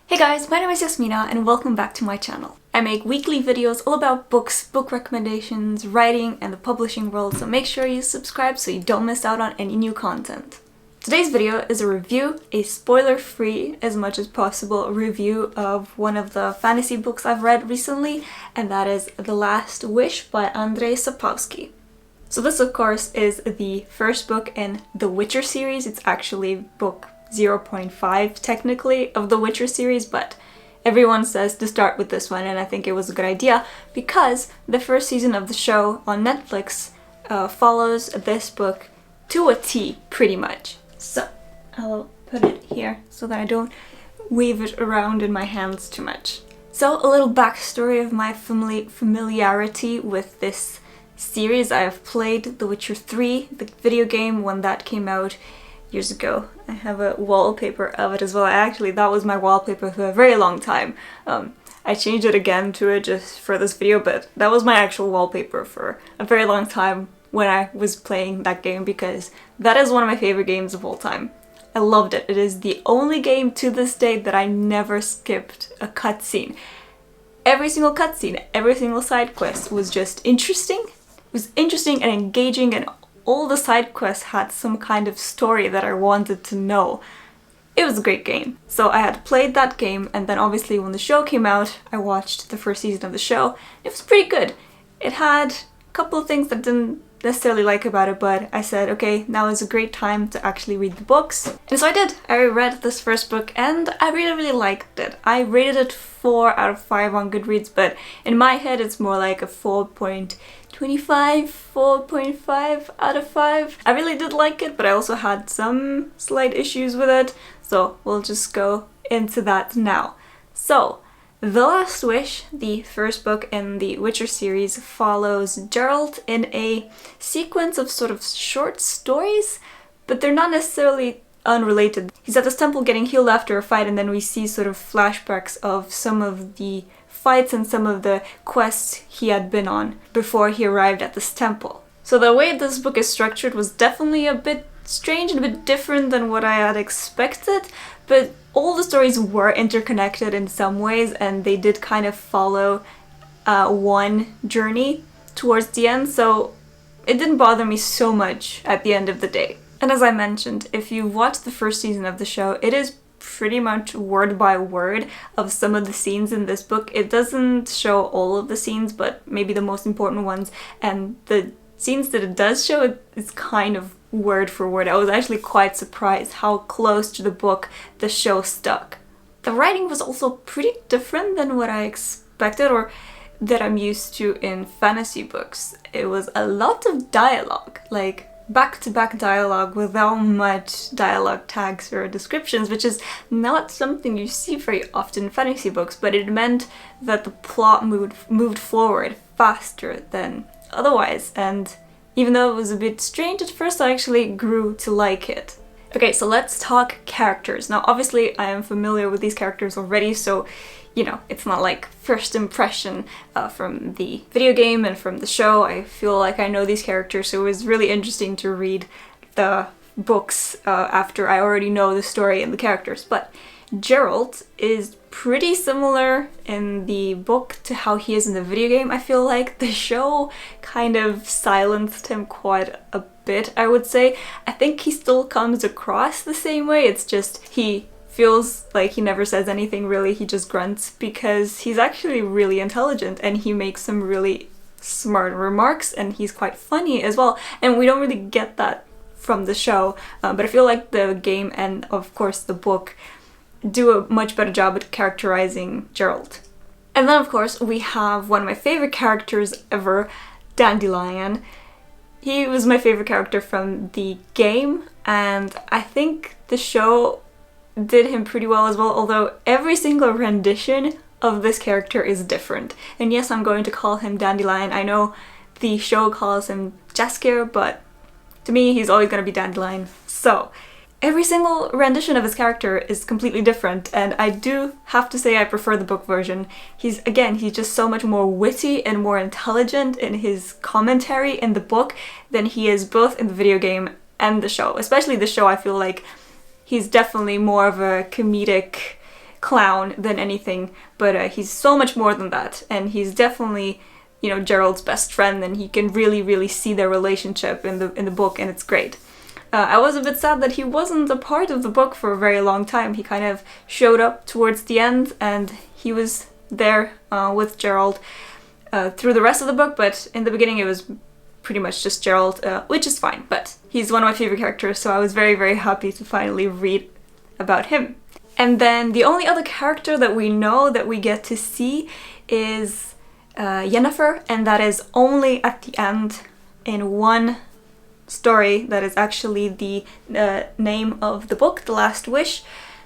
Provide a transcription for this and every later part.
Hey guys, my name is Yasmina and welcome back to my channel. I make weekly videos all about books, book recommendations, writing, and the publishing world, so make sure you subscribe so you don't miss out on any new content. Today's video is a review, a spoiler-free, as much as possible, review of one of the fantasy books I've read recently, and that is The Last Wish by Andrzej Sapkowski. So this, of course, is the first book in the Witcher series. It's actually book 0.5 technically of the Witcher series, but everyone says to start with this one, and I think it was a good idea because the first season of the show on Netflix follows this book to a T, pretty much. So I'll put it here so that I don't wave it around in my hands too much. So a little backstory of my familiarity with this series. I have played The Witcher 3, the video game, when that came out years ago. I have a wallpaper of it as well. That was my wallpaper for a very long time. I changed it again to it just for this video, but that was my actual wallpaper for a very long time when I was playing that game, because that is one of my favorite games of all time. I loved it. It is the only game to this day that I never skipped a cutscene. Every single cutscene, every single side quest was just interesting. It was interesting and engaging, and all the side quests had some kind of story that I wanted to know. It was a great game. So I had played that game, and then obviously when the show came out, I watched the first season of the show. It was pretty good. It had a couple of things that I didn't necessarily like about it, but I said, okay, now is a great time to actually read the books. And so I did. I read this first book and I really liked it. I rated it 4 out of 5 on Goodreads, but in my head it's more like a 4.25, 4.5 out of 5. I really did like it, but I also had some slight issues with it, so we'll just go into that now. So, The Last Wish, the first book in the Witcher series, follows Geralt in a sequence of sort of short stories, but they're not necessarily unrelated. He's at this temple getting healed after a fight, and then we see sort of flashbacks of some of the fights and some of the quests he had been on before he arrived at this temple. So the way this book is structured was definitely a bit strange and a bit different than what I had expected, but all the stories were interconnected in some ways, and they did kind of follow one journey towards the end, so it didn't bother me so much at the end of the day. And as I mentioned, if you watch the first season of the show, it is pretty much word by word of some of the scenes in this book. It doesn't show all of the scenes, but maybe the most important ones, and the scenes that it does show, it's kind of word for word. I was actually quite surprised how close to the book the show stuck. The writing was also pretty different than what I expected, or that I'm used to in fantasy books. It was a lot of dialogue, like back-to-back dialogue without much dialogue tags or descriptions, which is not something you see very often in fantasy books, but it meant that the plot moved forward faster than otherwise, and even though it was a bit strange at first, I actually grew to like it. Okay, so let's talk characters. Now, obviously, I am familiar with these characters already, so, you know, it's not like first impression from the video game and from the show. I feel like I know these characters, so it was really interesting to read the books after I already know the story and the characters. But Geralt is pretty similar in the book to how he is in the video game. I feel like the show kind of silenced him quite a bit, I would say. I think he still comes across the same way, it's just he feels like he never says anything really, he just grunts, because he's actually really intelligent and he makes some really smart remarks, and he's quite funny as well, and we don't really get that from the show, but I feel like the game and of course the book do a much better job at characterizing Geralt. And then of course we have one of my favorite characters ever, Dandelion. He was my favorite character from the game, and I think the show did him pretty well as well, although every single rendition of this character is different. And yes, I'm going to call him Dandelion. I know the show calls him Jaskier, but to me he's always going to be Dandelion. So every single rendition of his character is completely different, and I do have to say I prefer the book version. He's just so much more witty and more intelligent in his commentary in the book than he is both in the video game and the show. Especially the show, I feel like he's definitely more of a comedic clown than anything, but he's so much more than that, and he's definitely, you know, Gerald's best friend, and he can really see their relationship in the book, and it's great. I was a bit sad that he wasn't a part of the book for a very long time. He kind of showed up towards the end, and he was there with Gerald through the rest of the book, but in the beginning it was pretty much just Gerald, which is fine, but he's one of my favorite characters, so I was very happy to finally read about him. And then the only other character that we know that we get to see is Yennefer, and that is only at the end in one story that is actually the name of the book, The Last Wish.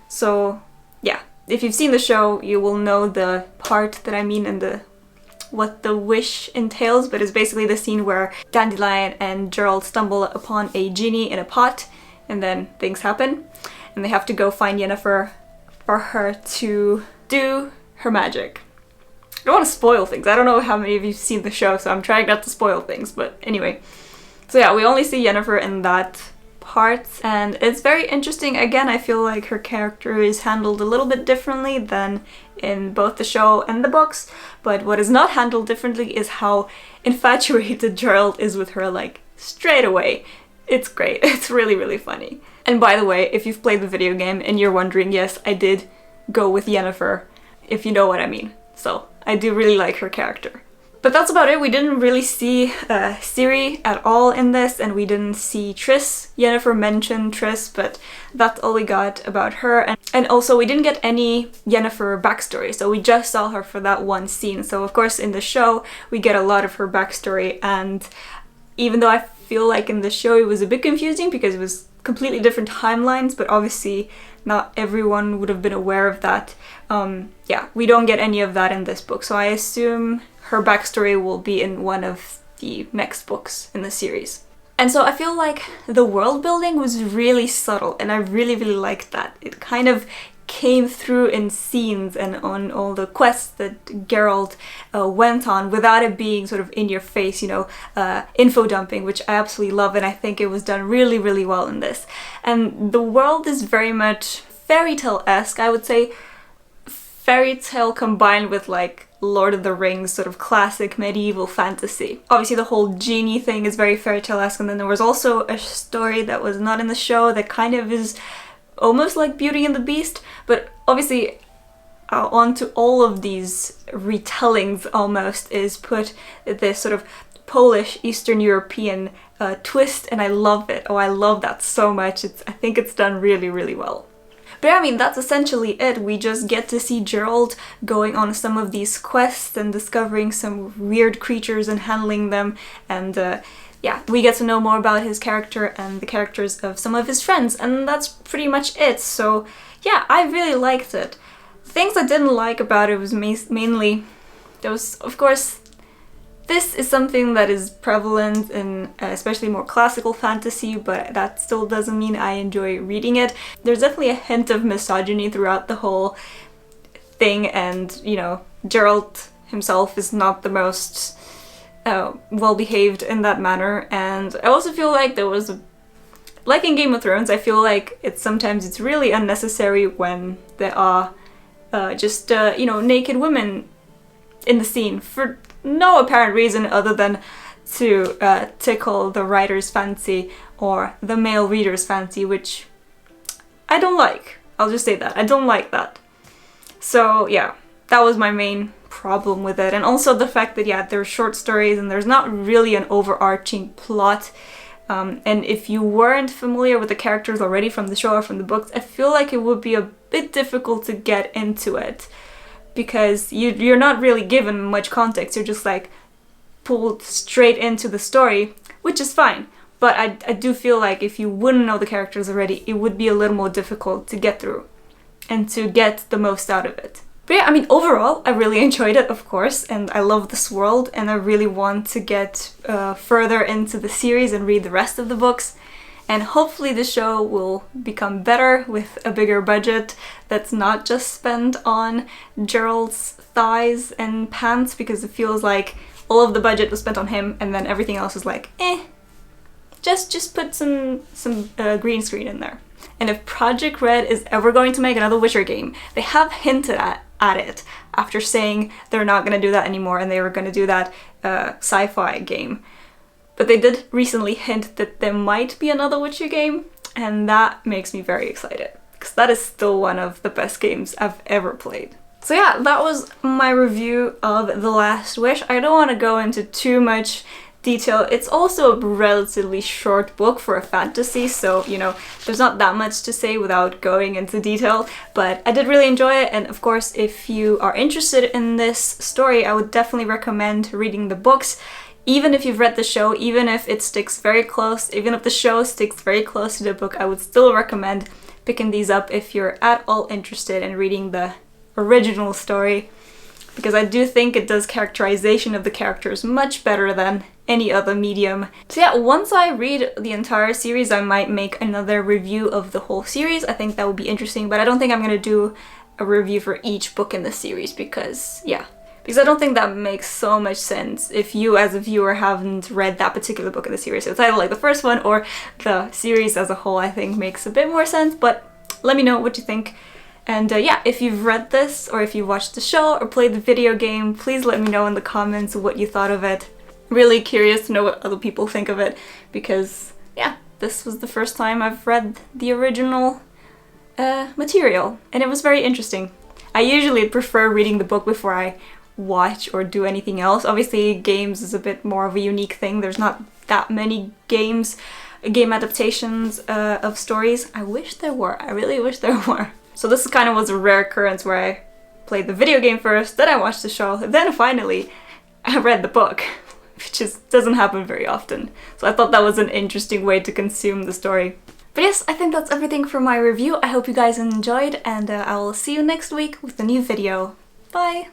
So yeah, if you've seen the show, you will know the part that I mean and what the wish entails, but it's basically the scene where Dandelion and Gerald stumble upon a genie in a pot, and then things happen, and they have to go find Yennefer for her to do her magic. I don't want to spoil things. I don't know how many of you have seen the show, so I'm trying not to spoil things, but anyway. So yeah, we only see Yennefer in that part, and it's very interesting. Again, I feel like her character is handled a little bit differently than in both the show and the books, but what is not handled differently is how infatuated Gerald is with her, like, straight away. It's great. It's really funny. And by the way, if you've played the video game and you're wondering, yes, I did go with Yennefer, if you know what I mean. So, I do really like her character. But that's about it. We didn't really see Ciri at all in this, and we didn't see Triss. Yennefer mentioned Triss, but that's all we got about her. And also we didn't get any Yennefer backstory, so we just saw her for that one scene. So of course in the show we get a lot of her backstory, and even though I feel like in the show it was a bit confusing because it was completely different timelines, but obviously not everyone would have been aware of that. Yeah, we don't get any of that in this book, so I assume her backstory will be in one of the next books in the series. And so I feel like the world building was really subtle, and I really liked that. It kind of came through in scenes and on all the quests that Geralt went on without it being sort of in your face, you know, info dumping, which I absolutely love, and I think it was done really well in this. And the world is very much fairy tale-esque, I would say. Fairy tale combined with like Lord of the Rings, sort of classic medieval fantasy. Obviously the whole genie thing is very fairy tale-esque, and then there was also a story that was not in the show that kind of is almost like Beauty and the Beast, but obviously onto all of these retellings almost is put this sort of Polish, Eastern European twist, and I love it. Oh, I love that so much. I think it's done really well. But yeah, I mean, that's essentially it. We just get to see Gerald going on some of these quests and discovering some weird creatures and handling them, and yeah, we get to know more about his character and the characters of some of his friends, and that's pretty much it. So yeah, I really liked it. Things I didn't like about it was mainly, there was, of course, this is something that is prevalent in especially more classical fantasy, but that still doesn't mean I enjoy reading it. There's definitely a hint of misogyny throughout the whole thing, and, you know, Gerald himself is not the most well-behaved in that manner, and I also feel like there was like in Game of Thrones, I feel like sometimes it's really unnecessary when there are just, you know, naked women in the scene for no apparent reason other than to tickle the writer's fancy or the male reader's fancy, which I don't like. I'll just say that. I don't like that. So yeah, that was my main problem with it. And also the fact that, yeah, they're short stories and there's not really an overarching plot. And if you weren't familiar with the characters already from the show or from the books, I feel like it would be a bit difficult to get into it, because you're not really given much context. You're just like pulled straight into the story, which is fine. But I do feel like if you wouldn't know the characters already, it would be a little more difficult to get through and to get the most out of it. But yeah, I mean, overall, I really enjoyed it, of course, and I love this world, and I really want to get further into the series and read the rest of the books. And hopefully the show will become better with a bigger budget that's not just spent on Gerald's thighs and pants, because it feels like all of the budget was spent on him and then everything else is like, eh. just put some green screen in there. And if Project Red is ever going to make another Witcher game, they have hinted at it after saying they're not going to do that anymore and they were going to do that sci-fi game. But they did recently hint that there might be another Witcher game, and that makes me very excited, because that is still one of the best games I've ever played. So yeah, that was my review of The Last Wish. I don't want to go into too much detail. It's also a relatively short book for a fantasy, so you know, there's not that much to say without going into detail, but I did really enjoy it, and of course if you are interested in this story, I would definitely recommend reading the books. Even if you've read the show, even if it sticks very close, even if the show sticks very close to the book, I would still recommend picking these up if you're at all interested in reading the original story, because I do think it does characterization of the characters much better than any other medium. So yeah, once I read the entire series, I might make another review of the whole series. I think that would be interesting, but I don't think I'm gonna do a review for each book in the series because, yeah. Because I don't think that makes so much sense if you as a viewer haven't read that particular book in the series. So it's either like the first one or the series as a whole, I think makes a bit more sense, but let me know what you think. And yeah, if you've read this, or if you watched the show, or played the video game, please let me know in the comments what you thought of it. Really curious to know what other people think of it, because yeah, this was the first time I've read the original material, and it was very interesting. I usually prefer reading the book before I watch or do anything else. Obviously games is a bit more of a unique thing. There's not that many game adaptations of stories. I wish there were. I really wish there were. So this kind of was a rare occurrence where I played the video game first, then I watched the show, then finally I read the book, which just doesn't happen very often. So I thought that was an interesting way to consume the story. But yes, I think that's everything for my review. I hope you guys enjoyed, and I will see you next week with a new video. Bye!